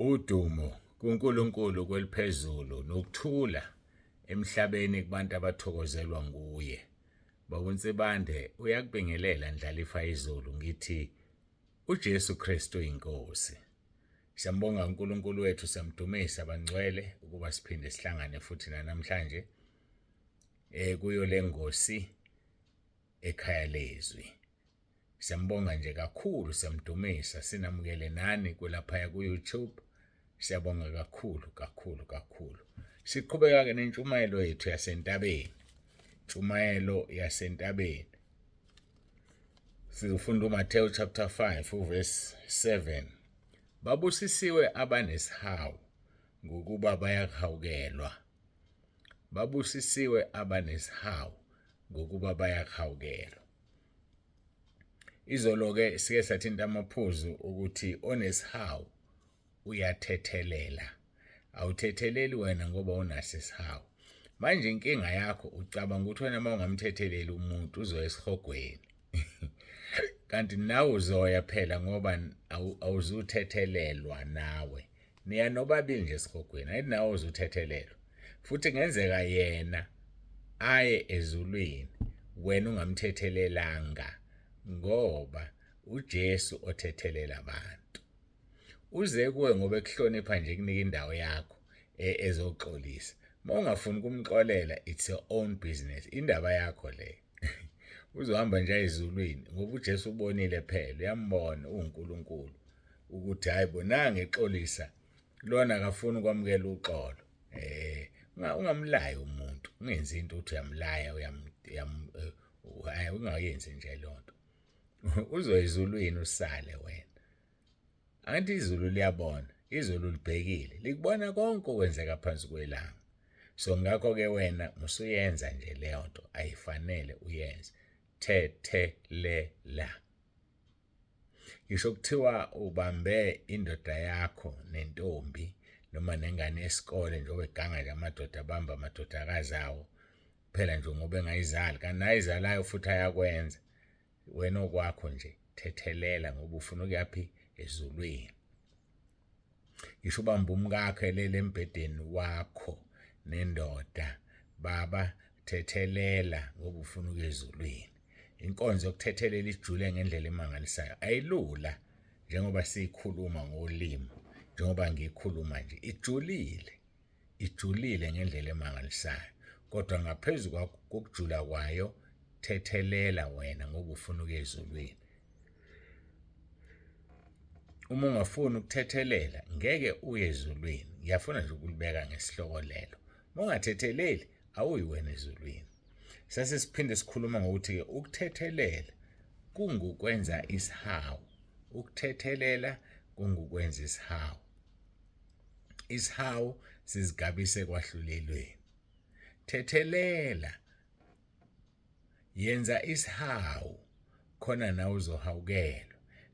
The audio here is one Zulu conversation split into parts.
Udumo kuNkulunkulu kweliphezulu nokuthula emhlabeni kubantu abathokozelwa nguye. Babunsibande uyakubingelela ndlalifa izulu ngithi uJesu Kristu inkosi. Siyambonga uNkulunkulu wethu siyamdumisa bangcwele ukuba siphinde sihlangane futhi namhlanje kuyo lengosi ekhaya lezwi. Siyambonga nje kakhulu siyamdumisa sinamukele nani kwelapha ku YouTube. Siyabonga kakhulu. Siqhubeka ke nentshumayelo yethu yasentabeni. Intshumayelo yasentabeni. Sizofunda uMathewu chapter 5 verse 7. Babusisiwe abanesihawu ngokuba bayahawukelwa. Babusisiwe abanesihawu ngokuba bayahawukelwa. Izolo ke sike sathinta amaphuzu ukuthi onesihawu uyathethelela. Awuthetheleli wena ngoba unaso isihawu. Manje inkinga yakho ucabanga ukuthi wena mawungamthetheleli umuntu uzoya esihogweni. Kanti nawe uzoya phela ngoba awuzuthethelelwa nawe. Niya nobabili nje esihogweni, ayithi nawe uzuthethelelwa. Futhi kungenzeka yena aye ezulwini wena ungamthethelelanga ngoba uJesu othethelela abantu. Uze kuwe ngoba ekuhlonipha nje kunika indawo yakho ezoxolisa. Mawungafuni ukumxolela, it's your own business. Indaba yakho le. Uzohamba nje ezulwini ngoba uJesu ubonile phela, uyambona uNkulunkulu ukuthi hayibo nange exolisa lona akafuni ukwamukela uxolo. Ungamlayi umuntu, ungenzi into uthi uyamlaya ungayenzi nje lonto. Uzoyizulwini usale wena. Anti izulu liyabona, izulu libhekile, likubona konke okwenzeka phansi kwelanga. So ngakho ke wena musuyenza nje leyo nto ayifanele uyenze. Thethelela. Ngisho kuthiwa ubambe indoda yakho nentombi noma nengane yesikole njengoba eganga nje amadoda abamba amadodakazi awo phela nje ngoba engayizali kanti naye izalayo futhi ayakwenza. Wena okwakho nje thethelela ngoba ufuna ukuyaphi ezulwini. Ngisho ubamba umkakho elele embedeni wakho nendoda baba thethelela ngoba ufuna ukuya ezulwini. Inkonzo yokuthethelela ijule ngendlela emangalisayo ayilula njengoba siyikhuluma ngolimi njengoba ngiyikhuluma nje ijulile ngendlela emangalisayo kodwa ngaphezulu kokujula kwayo thethelela wena ngoba ufuna ukuya ezulwini. Uma ungafuni ukuthethelela ngeke uye ezulwini. Ngiyafuna nje ukulibeka ngesihloko lelo. Uma ungathetheleli awuyi wena ezulwini. Sasiphinde sikhuluma ngokuthi ke ukuthethelela kungukwenza isihawu. Ukuthethelela kungukwenza isihawu. Isihawu sizigabise kwahlulelweni. Thethelela. Yenza isihawu khona nawe uzohawukelwa.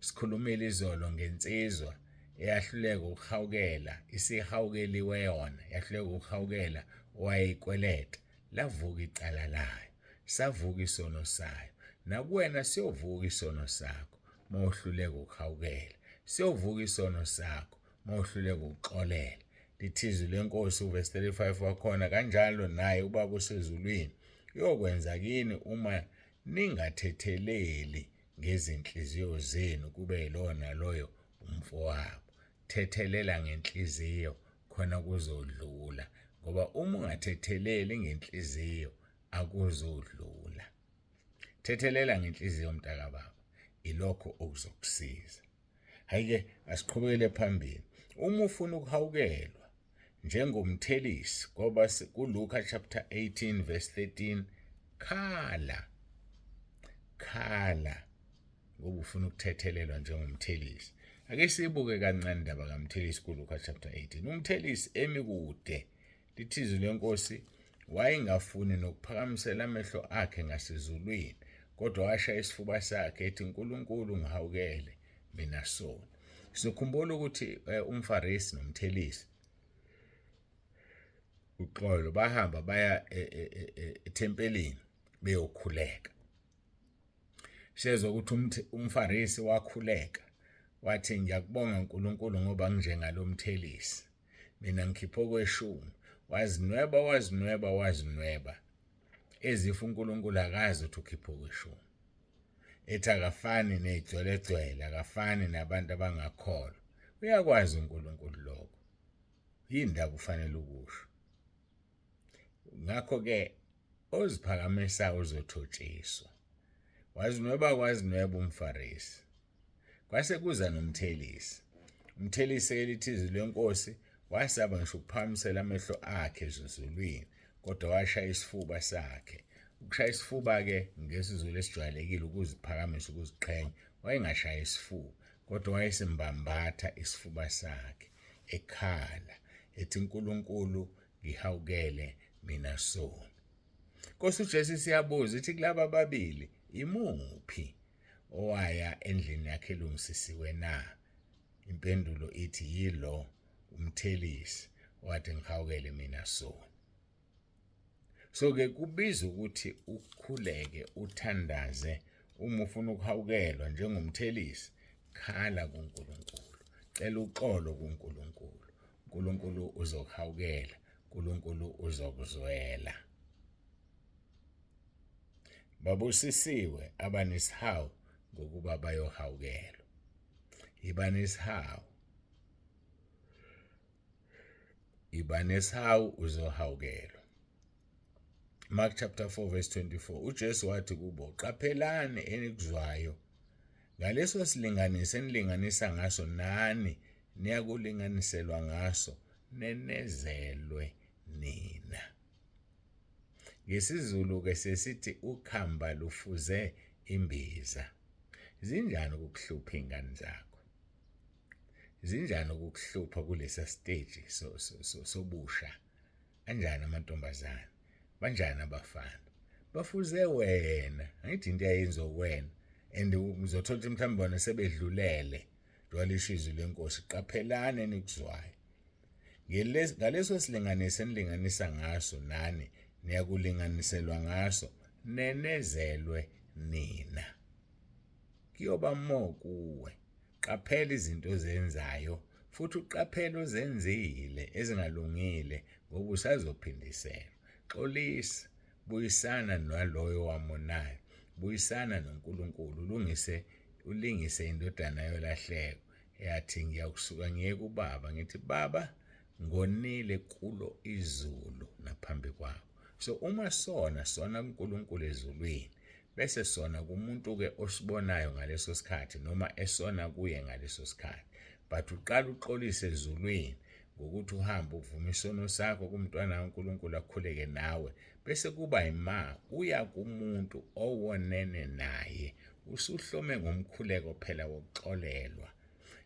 Sikhulumile izolo ngensizwa eyahluleka ukuhawukela, isihawukeliwe yona, yahluleka ukuhawukela owayeyikweleta, lavuka icala layo, savuka isono sayo. Nakuwena siyovuka isono sakho mawuhluleka ukuhawukela, siyovuka isono sakho mawuhluleka ukuxolela. Lithi izwi lenkosi uverse 35 wakhona kanjalo naye ubaba usezulwini uyokwenza kini uma ningathetheleli ngezinhliziyo zenu kube yilona loyo umfowabo. Thethelela ngenhliziyo khona kuzodlula ngoba uma ungathetheleli ngenhliziyo akuzodlula. Thethelela ngenhliziyo mntaka baba ilokho okuzokusiza. Hayike asiqhubekele phambili. Uma ufuna ukuhawukelwa njengomthelisi ngoba kuLuka chapter 18 verse 13 khala ngoba ufuna ukuthethelelwa njengomthelisi. Ake sibuke kancane indaba kaMthelisi kuLuka chapter 18. Umthelisi emikude lithi izwi lenkosi wayengafuni nokuphakamisela amehlo akhe ngasezulwini kodwa washaya isifuba sakhe ethi uNkulunkulu ngihawukele mina sona. Sikhumbula ukuthi umFarisi nomthelisi uxolo bahamba baya ethempelini beyokhuleka. Siyezwa ukuthi umFarisi wakhuleka wathi ngiyakubonga uNkulunkulu ngoba nginjengalomthelisi. Mina ngikhipha okweshumi. Wazinweba ezifa uNkulunkulu akazi ukuthi ukhipha okweshumi. Ethi akafani ney'gcwelegcwele, akafani nabantu abangakholwa. Uyakwazi uNkulunkulu lokho. Yindaba ufanele ukusho. Ngakho-ke oziphakamisayo uzothotshiswa. Wazinweba umFarisi. Kwase kuza nomthelisi. Umthelisi-ke lithi izwi lenkosi wasaba ngisho ukuphakamisela amehlo akhe ezulwini, kodwa washaya isifuba sakhe. Ukushaya isifuba-ke ngesizulu esijwayelekile ukuziphakamisa, ukuziqhenya. Wayengashaya isifuba, kodwa wayesembambatha isifuba sakhe, ekhala, ethi uNkulunkulu ngihawukele mina sona. Nkosi uJesu siyabuza ithi kulaba ababili imuphi owaya endlini yakhe elungisisiwe na? Impendulo ithi yilo umthelisi wathi ngihawukele mina sona. So-ke kubiza ukuthi ukhuleke uthandaze uma ufuna ukuhawukelwa njengomthelisi. Khala kuNkulunkulu, cela uxolo kuNkulunkulu. uNkulunkulu uzokuhawukela, uNkulunkulu uzokuzwela. Babusisiwe abanesihawu ngokuba bayohawukelwa. Iba nesihawu uzohawukelwa. Mark chapter 4 verse 24. uJesu wathi kubo, qaphelani enikuzwayo. Ngaleso silinganiso enilinganisa ngaso nani niyakulinganiselwa ngaso, nenezelwe nina. NgesiZulu-ke sesithi ukhamba lufuze imbiza. Zinjani ukukuhlupha iy'ngane zakho? Zinjani ukukuhlupha kulesa stage sobusha? Kanjani amantombazane? Banjani abafana? Bafuze wena. Angithi into yayenziwa wena. And uzothola ukuthi mhlawumbe bona sebedlulele. Njengoba lisho izwi lenkosi, qaphelani enikuzwayo. Ngaleso silinganiso enilinganisa ngaso nani niyakulinganiselwa ngaso, nenezelwe nina. Kuyoba mo kuwe. Qaphela izinto ozenzayo, futhi uqaphele ozenzile ezingalungile ngoba usazophindiselwa. Xolisa, buyisana naloyo wamonayo, buyisana noNkulunkulu, ulingise indodana yolahleko yathi ngiyakusuka ngiye kuBaba ngithi Baba ngonile kulo izulu naphambi kwakho. So uma sona kuNkulunkulu ezulwini, bese sona kumuntu-ke osibonayo ngaleso sikhathi noma esona kuye ngaleso sikhathi. But uqala uxolise ezulwini ngokuthi uhambe uvuma isono sakho kumntwana kaNkulunkulu akhuleke nawe, bese kuba ima uya kumuntu owonene naye, usuhlome ngomkhuleko phela wokuxolelwa.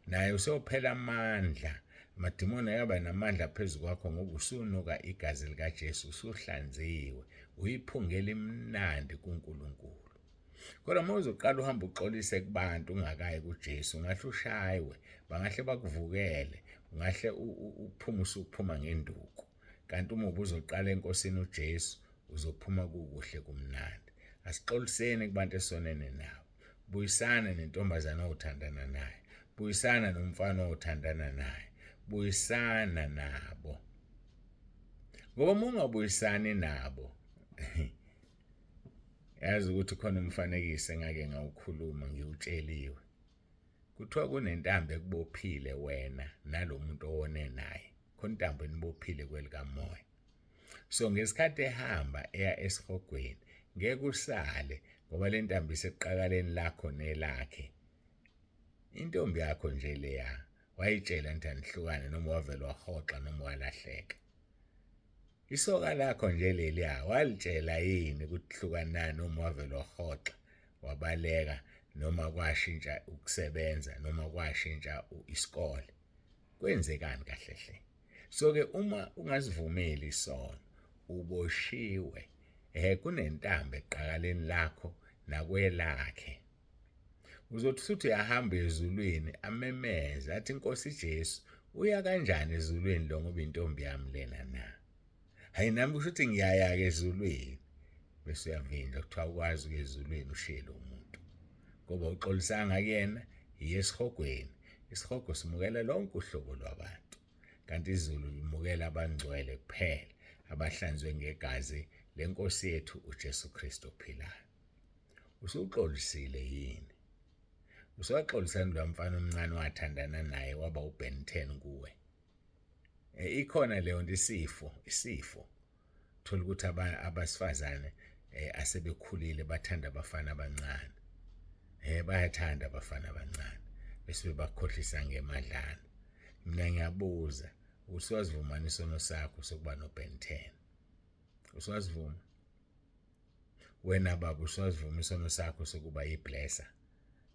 Naye usophela amandla, amadimoni ayaba namandla phezu kwakho ngoba usunuka igazi likaJesu, usuhlanziwe, uyiphungela imnandi kuNkulunkulu. Kodwa uma uzoqala uhambe uxolise kubantu ungakayi kuJesu, ungahle ushaywe, bangahle bakuvukele, ungahle uphume usuphuma ngenduku. Kanti uma ubuzoqala enkosini uJesu, uzophuma kukuhle kumnandi. Asixoliseni kubantu esonene nabo. Buyisana nentombazana othandana naye. Buyisana nomfana othandana naye. Buyisana nabo. Ngoba uma ungabuyisani nabo, yazi ukuthi khona umfanekiso engake ngawukhuluma ngiwutsheliwe. Kuthiwa kunentambo ekubophile wena nalo muntu owone naye. Khona intambo enibophile kwelikamoya. So ngesikhathi ehamba eya esihogweni, ngeke usale ngoba le ntambo iseqakaleni lakho nelakhe. Intombi yakho nje leya wayitshela nti anihlukane noma wavela wahoxa noma walahleka. Isoka lakho nje leliya walitshela yini ukuthi hlukana noma wavela wahoxa wabaleka noma kwashintsha ukusebenza noma kwashintsha isikole? Kwenzekani kahle hle? So-ke uma ungazivumeli isono uboshiwe. Kunentambo eqakaleni lakho nakwelakhe. Uzothi futhi uyahamba ezulwini amemeza athi Nkosi Jesu uya kanjani ezulwini lo ngoba intombi yami lena na? Hayi nami kusho ukuthi ngiyaya-ke ezulwini. Bese uyavinjwa kuthiwa ukwazi ukuya ezulwini ushiye lo muntu. Ngoba uxolisanga kuyena, yiye esihogweni. isihogo simukela lonke uhlobo lwabantu, kanti izulu limukela abangcwele kuphela abahlanzwe ngegazi lenkosi yethu uJesu Kristu ophilayo. Usuxolisile yini? Usuwaxolisani lo mfana omncane wathandana naye waba uBen 10 kuwe? Ikhona leyo nto isifo. Thola ukuthi abasifazane asebekhulile bathanda abafana abancane. Bayathanda abafana abancane bese bebakhohlisa ngemadlana. Mina ngiyabuza, usuwazivumana isono sakho sokuba noBen 10? Usuwazivuma? Wena baba usuwazivuma isono sakho sokuba yiblesser?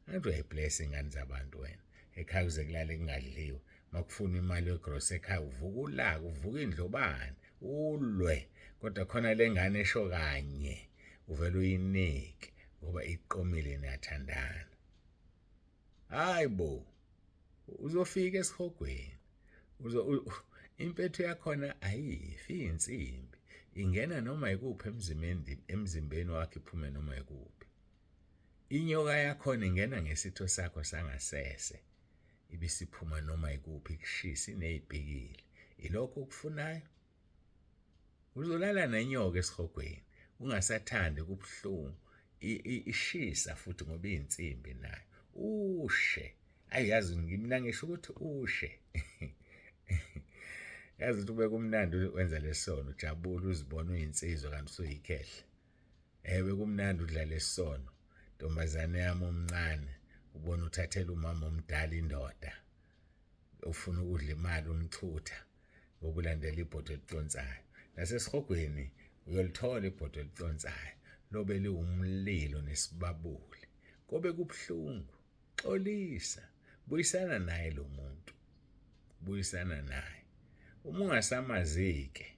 Angathi uyayiblessa ingane zabantu wena. Ekhaya kuze kulale kungadliwe. Makufuna imali yegrocery ekhaya uvuka ulaka, uvuka indlobane, ulwe. Kodwa khona le ngane esho kanye uvela uyinike ngoba iqomile niyathandana. Hayibo, uzofika esihogweni. Impethu yakhona ayifi insimbi. Ingena noma ikuphi emzimbeni wakhe iphume noma ikuphi. Inyoka yakhona ingena ngesitho sakho sangasese. Ibisiphuma noma ikuphi kushisa inezibhikile. Ilokho okufunayo? Uzolala nenyoka esihogweni. Ungasathandi kubuhlungu. Ishisa futhi ngoba insimbi nayo. Ushe. Ayazi ngimna ngisho ukuthi ushe. Yazi ukuthi ube kumnandi wenza lesono, ujabule uzibona uyinsizwa kanti usuyikhehle. Bekumnandi udlala lesono. Ntombazane yami omncane, ubona uthathela umama omdala indoda. Ufuna ukudla imali umchutha ngoba ulandela ibhodo eliconsayo. Nasesihogweni uyolithola ibhodo eliconsayo. Lobe liwumlilo nesibabuli. Kobe kubuhlungu. Xolisa. Buyisana naye lo muntu. Buyisana naye. Uma ungasamazike,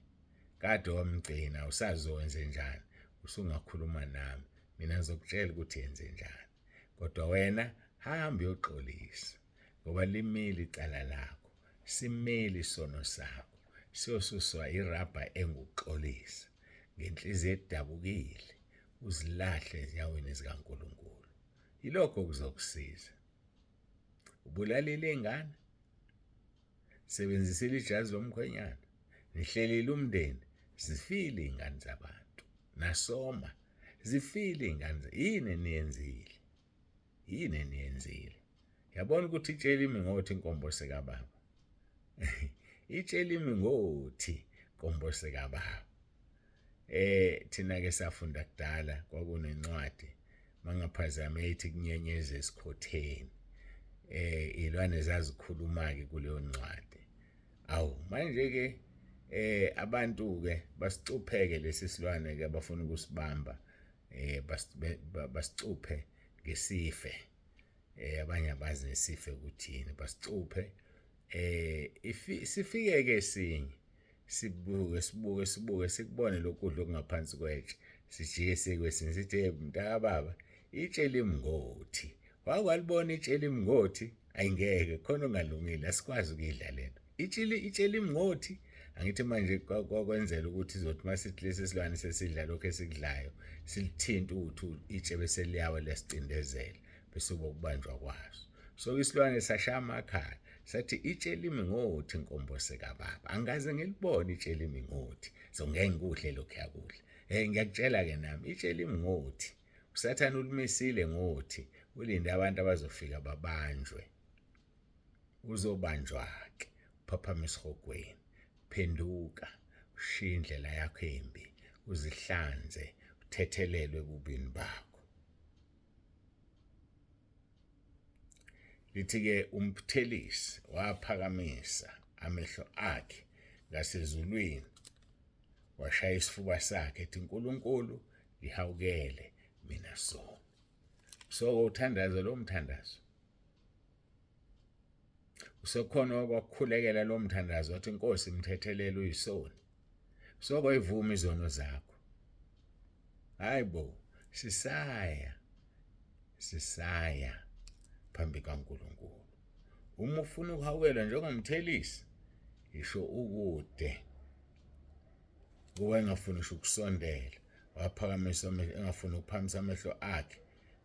kade wamgcina usazowenze njani, usungakhuluma nami. Mina ngizokutshela ukuthi yenze njani. Kodwa wena hamba uyoxolisa ngoba limile icala lakho. Simile isono sakho. Siyosuswa irabha enguxolisa. Ngenhliziyo edabukile uzilahle ezinyaweni zikaNkulunkulu. Yilokho kuzokusiza. Ubulalile ingane. Sebenzisile ijazi lomkhwenyana. Nihlelile umndeni. Zifile ingane zabantu. Nasoma. Zifile ingane. Yini niyenzile? Yini niyenzile? Yabona ukuthi itshela imingothi inkombo sekababa. Itshela imingothi inkombo sekababa. Thina ke safunda kudala kwakunencwadi mangaphazama ethi kunyenyeze esikhotheni. Ilwane zazikhuluma ke kuleyo ncwadi. Awu manje ke abantu ke basicupheke lesi silwane ke abafuna ukusibamba basicuphe ngesife. Abanye abazi nesife ukuthini basicuphe. Sifike ke sinye sibuke sikubone lokudla okungaphansi kwetshe. Sijike sekwesinye sithi mntaka baba itshela imngothi. Wakwalibona itshela imngothi? Ayingeke khona ongalungile asikwazi ukuyidla lento. Itshela imngothi. Angithi manje kwakwenzela ukuthi izothi masithi lesi silwane sesidla lokho esikudlayo silithinta uthu itshe bese liyawa lesicindezela bese bokubanjwa kwaso. So isilwane sashaya amakhala sathi itshela imingothi inkombo sekababa. Angaze ngilibone itshela imingothi. So ngeke ngikudle lokho yakudla. Ngiyakutshela ke nami itshela imingothi. USathane ulimisile ngothi ulinde abantu abazofika babanjwe. Uzobanjwa ke uphaphama esihogweni. Phenduka ushiye indlela yakho embi uzihlanze uthethelelwe kubini bakho. Lithi ke umphelisi waphakamisa amehlo akhe ngasezulwini washaya isifuba sakhe ethi uNkulunkulu ngihawukele mina so. So uthandaza lo mthandazo. Usekhona ukwakhulekela lo mthandazo wathi inkosi imthethelele uyisoni. Sokwayivuma izono zakho. Hayibo sisaya phambi kaNkulunkulu. Uma ufuna ukuhawukela njengomthelisi isho ukude. Kuwe engafuni ukusondela waphakamisa engafuni ukuphamisa amehlo akhe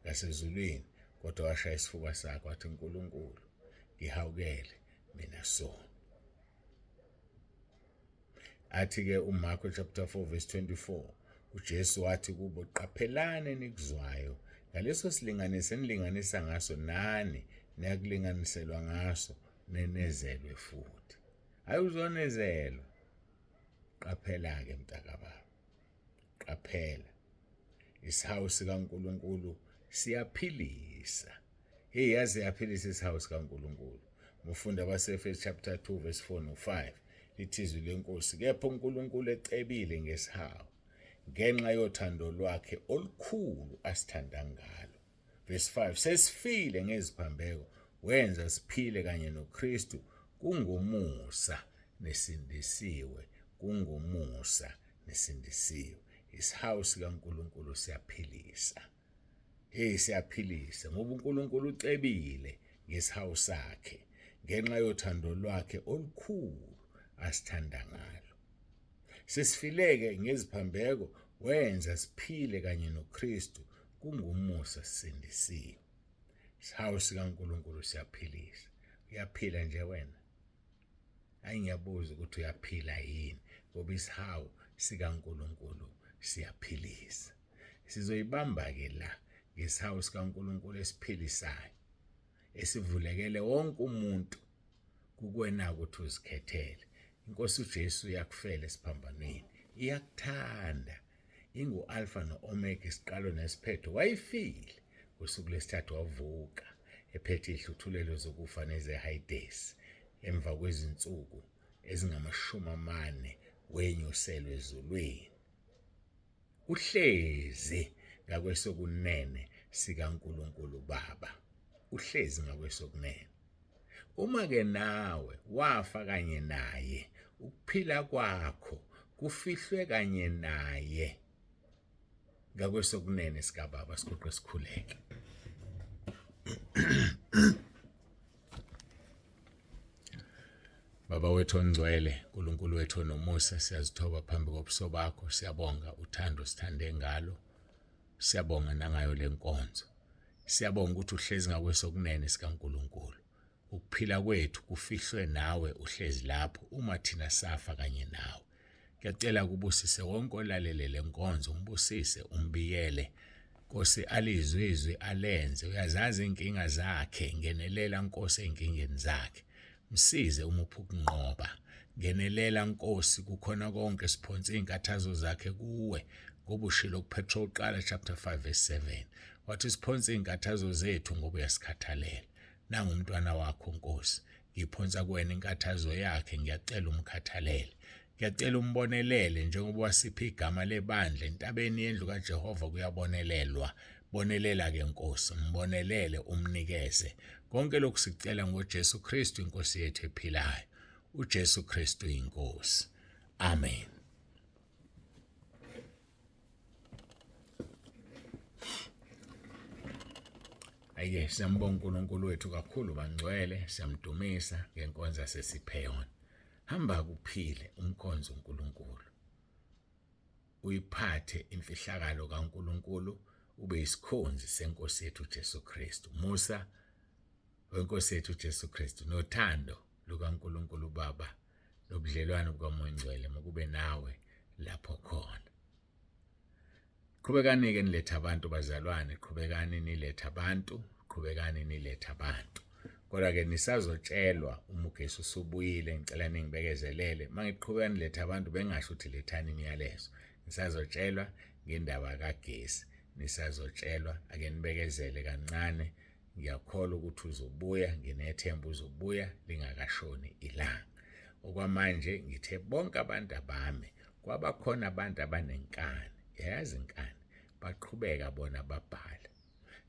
ngasezulwini kodwa washaya isifuba sakhe wathi uNkulunkulu ngihawukele mina so. Athi-ke uMarko chapter 4 verse 24, uJesu wathi kubo, qaphelani nikuzwayo, ngaleso silinganiso enilinganisa ngaso nani niyakulinganiselwa ngaso nenezelwe futhi. Hayi uzonezelwa. Qaphela-ke mntakababa, qaphela. Isihawu sikaNkulunkulu siyaphilisa. Yazi yaphilisa isihawu sikaNkulunkulu. Mufunda abaseFesu chapter 2 verse 4 no-5. Lithizwi lenkosi, kepha uNkulunkulu ecebile ngesihawu, ngenxa yothando lwakhe olukhulu asithanda ngalo. Verse 5, sesifile ngeziphambeko, wenza siphile kanye noKristu, kungumusa nesindisiwe, kungumusa nesindisiwe. Isihawu sikaNkulunkulu siyaphilisa. Siyaphilisa ngoba uNkulunkulu ucebile ngesihawu sakhe, ngenxa yothando lwakhe olukhulu asithanda ngalo. Sesifileke ngeziphambeko, wenza siphile kanye noKristu, kungumusa sisindisiwe. Isihawu sikaNkulunkulu siyaphilisa. Uyaphila nje wena? Hayi ngiyabuza ukuthi uyaphila yini, ngoba isihawu sikaNkulunkulu siyaphilisa. Sizoyibamba-ke la ngesihawu sikaNkulunkulu esiphilisayo, esivulekele wonke umuntu kukwena ukuthi uzikhethele. Inkosi uJesu yakufela esiphambanweni, iyakuthanda, ingu-Alpha no-Omega, isiqalo nesiphetho. Wayifile ngosuku lwesithathu wavuka ephethe ihluthulelo zokufa nezehayidesi, emva kwezinsuku ezingama-40 wenyuselwe ezulwini. Uhlezi ngakwesokunene sikaNkulunkulu Baba, uhlezi ngakwesokunene. Uma-ke nawe wafa kanye naye, ukuphila kwakho kufihlwe kanye naye ngakwesokunene sikaBaba. Sigoqe sikhuleke. Baba wethu ongcwele, uNkulunkulu wethu onomusa, siyazithoba phambi kobuso bakho, siyabonga uthando sithande ngalo, siyabonga nangayo lenkonzo. Siyabonga ukuthi uhlezi ngakwesokunene sikaNkulunkulu. Ukuphila kwethu kufihlwe nawe, uhlezi lapho uma thina safa kanye nawe. Ngiyacela kubusise wonke olalele lenkonzo, umbusise, umbiyele. Nkosi alizwe alenze, uyazazi inkinga zakhe, ngenelela Nkosi enkingeni zakhe. Msize umuphe ukunqoba. Ngenelela Nkosi kukhona konke, siphonse inkathazo zakhe kuwe, ngoba ushilo kuPetro uqala chapter 5 verse 7. Wathi siphonse inkathazo zethu ngoba uyasikhathalela. Nangumntwana wakho Nkosi, ngiphonsa kuwena inkathazo yakhe, ngiyacela umkhathalele. Ngiyacela umbonelele njengoba wasipha igama lebandla entabeni yendlu kaJehova kuyabonelelwa. Bonelela-ke Nkosi, mbonelele umnikeze. Konke lokhu sicela ngoJesu Kristu inkosi yethu ephilayo. uJesu Kristu inkosi. Amen. Ayike siyambonga uNkulunkulu wethu kakhulu bangcwele, siyamdumisa ngenkonzo yasesiphe yona. Hamba kuphile umkhonzo uNkulunkulu. Uyiphathe imfihlakalo kaNkulunkulu, ube isikhonzi senkosi yethu uJesu Kristu. Musa wenkosi yethu uJesu Kristu nothando lukaNkulunkulu Baba nobudlelwano bukaMoya Ngcwele makube nawe lapho khona. Qhubekani-ke niletha abantu bazalwane, qhubekani niletha abantu, qhubekani niletha abantu. Kodwa-ke nisazotshelwa uma ugesi usubuyile, ngicela ningibekezelele. Mangiqhubeka niletha abantu bengasho ukuthi lethani imiyalezo. Nisazotshelwa ngendaba kagesi, nisazotshelwa, ake nibekezele kancane. Ngiyakholwa ukuthi uzobuya, nginethemba uzobuya lingakashoni ilanga. Okwamanje ngithe bonke abantu abami, kwabakhona abantu abanenkani, yazi inkani, baqhubeka bona babhala.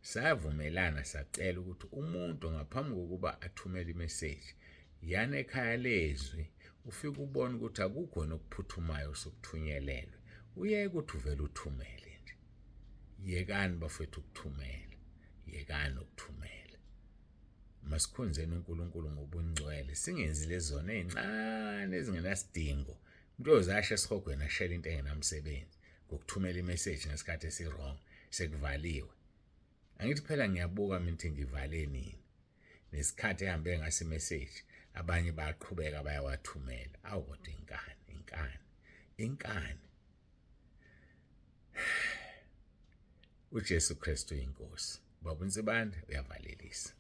Savumelana sacela ukuthi umuntu ngaphambi kokuba athumele imeseji, yana ekhaya lezwi, ufike ubone ukuthi akukho nokuphuthumayo sokuthunyelelwe. Uyeke ukuthi uvele uthumele nje. Yekani bafethu ukuthumela, yekani ukuthumela. Masikhonzeni uNkulunkulu ngobungcwele, singenzi lezona ezincane ezingenasidingo. Umuntu uzasha esihogweni ashela into engenamsebenzi ngokuthumela imeseji ngesikhathi esirong, sekuvaliwe. Angithi phela ngiyabuka mina ukuthi ngivale nini. nesikhathi ehambe ngaso imeseji abanye bayaqhubeka bayawathumela. Awu kodwa inkani. uJesu Kristu inkosi. Baba uNsibande uyavalelisa.